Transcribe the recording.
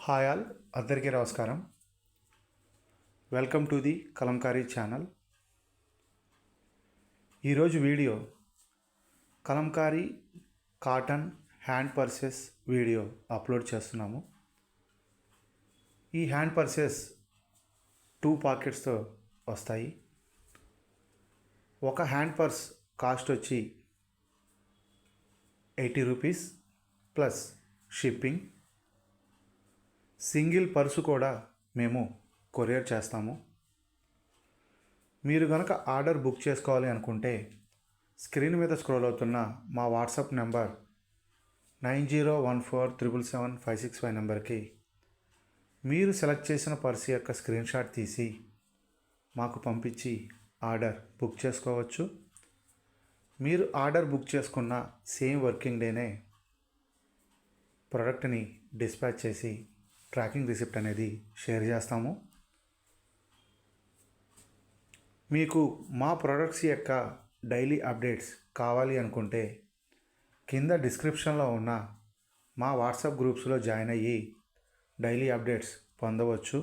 Hi all, అందరికీ నమస్కారం. Welcome to the Kalamkari channel. ఈరోజు video Kalamkari cotton hand purses video upload చేస్తున్నాము. ఈ హ్యాండ్ పర్సెస్ 2 పాకెట్స్తో వస్తాయి. ఒక హ్యాండ్ పర్స్ కాస్ట్ వచ్చి 80 rupees plus shipping. Single purse కూడా మేము కొరియర్ చేస్తాము. మీరు కనుక ఆర్డర్ బుక్ చేసుకోవాలి అనుకుంటే స్క్రీన్ మీద స్క్రోల్ అవుతున్న మా వాట్సాప్ నెంబర్ 9014777565 నెంబర్కి మీరు సెలెక్ట్ చేసిన పర్సు యొక్క స్క్రీన్ షాట్ తీసి మాకు పంపించి ఆర్డర్ బుక్ చేసుకోవచ్చు. మీరు ఆర్డర్ బుక్ చేసుకున్న సేమ్ వర్కింగ్ డేనే ప్రోడక్ట్ని డిస్పాచ్ చేసి ట్రాకింగ్ రిసిప్ట్ అనేది షేర్ చేస్తాము. మీకు మా ప్రోడక్ట్స్ యొక్క డైలీ అప్డేట్స్ కావాలి అనుకుంటే కింద డిస్క్రిప్షన్లో ఉన్న మా వాట్సాప్ గ్రూప్స్లో జాయిన్ అయ్యి డైలీ అప్డేట్స్ పొందవచ్చు.